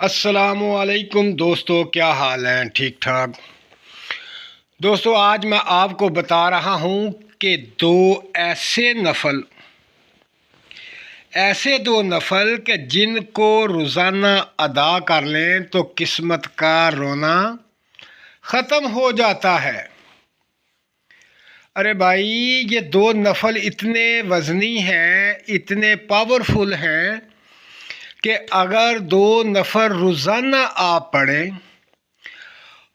السلام علیکم دوستو، کیا حال ہیں؟ ٹھیک ٹھاک دوستو، آج میں آپ کو بتا رہا ہوں کہ ایسے دو نفل کہ جن کو روزانہ ادا کر لیں تو قسمت کا رونا ختم ہو جاتا ہے۔ ارے بھائی، یہ دو نفل اتنے وزنی ہیں، اتنے پاورفل ہیں کہ اگر دو نفر روزانہ آپ پڑھیں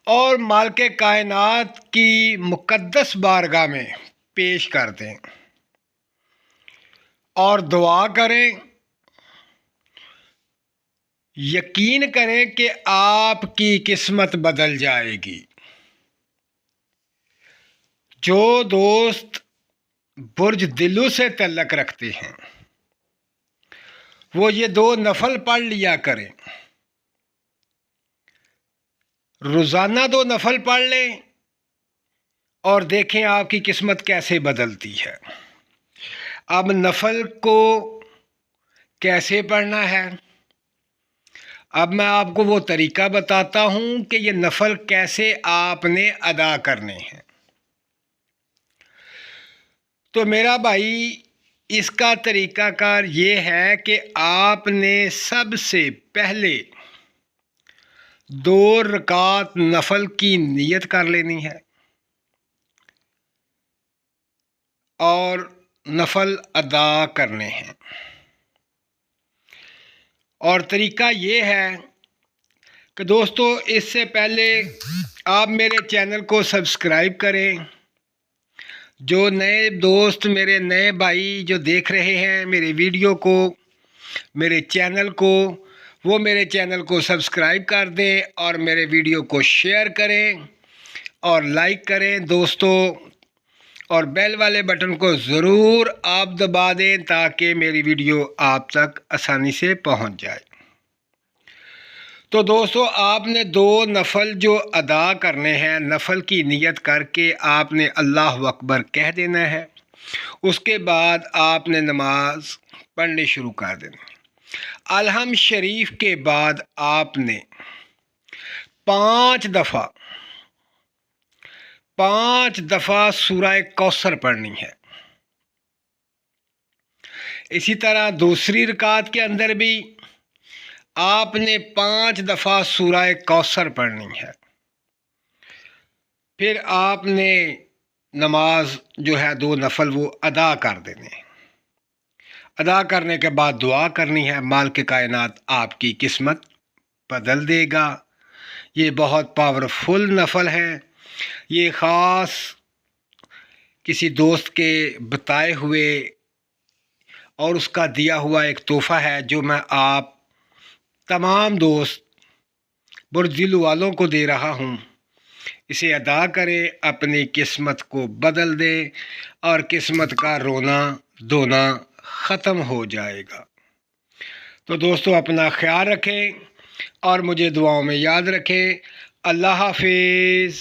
اور مالک کائنات کی مقدس بارگاہ میں پیش کر دیں اور دعا کریں، یقین کریں کہ آپ کی قسمت بدل جائے گی۔ جو دوست برج دلو سے تعلق رکھتے ہیں وہ یہ دو نفل پڑھ لیا کریں، روزانہ دو نفل پڑھ لیں اور دیکھیں آپ کی قسمت کیسے بدلتی ہے۔ اب نفل کو کیسے پڑھنا ہے، اب میں آپ کو وہ طریقہ بتاتا ہوں کہ یہ نفل کیسے آپ نے ادا کرنے ہیں۔ تو میرا بھائی، اس کا طریقہ کار یہ ہے کہ آپ نے سب سے پہلے 2 رکعت نفل کی نیت کر لینی ہے اور نفل ادا کرنے ہیں۔ اور طریقہ یہ ہے کہ دوستو، اس سے پہلے آپ میرے چینل کو سبسکرائب کریں۔ جو نئے دوست، میرے نئے بھائی جو دیکھ رہے ہیں میرے ویڈیو کو، میرے چینل کو، وہ میرے چینل کو سبسکرائب کر دیں اور میرے ویڈیو کو شیئر کریں اور لائک کریں دوستو، اور بیل والے بٹن کو ضرور آپ دبا دیں تاکہ میری ویڈیو آپ تک آسانی سے پہنچ جائے۔ تو دوستو، آپ نے 2 نفل جو ادا کرنے ہیں، نفل کی نیت کر کے آپ نے اللہ اکبر کہہ دینا ہے۔ اس کے بعد آپ نے نماز پڑھنی شروع کر دینی ہے۔ الحمد شریف کے بعد آپ نے 5 دفعہ سورہ کوثر پڑھنی ہے۔ اسی طرح دوسری رکعت کے اندر بھی آپ نے 5 دفعہ سورہ کوثر پڑھنی ہے۔ پھر آپ نے نماز جو ہے 2 نفل وہ ادا کر دینے ہیں۔ ادا کرنے کے بعد دعا کرنی ہے، مالک کائنات آپ کی قسمت بدل دے گا۔ یہ بہت پاورفل نفل ہیں، یہ خاص کسی دوست کے بتائے ہوئے اور اس کا دیا ہوا ایک تحفہ ہے جو میں آپ تمام دوست برج دلو والوں کو دے رہا ہوں۔ اسے ادا کریں، اپنی قسمت کو بدل دیں اور قسمت کا رونا دھونا ختم ہو جائے گا۔ تو دوستو، اپنا خیال رکھیں اور مجھے دعاؤں میں یاد رکھیں۔ اللہ حافظ۔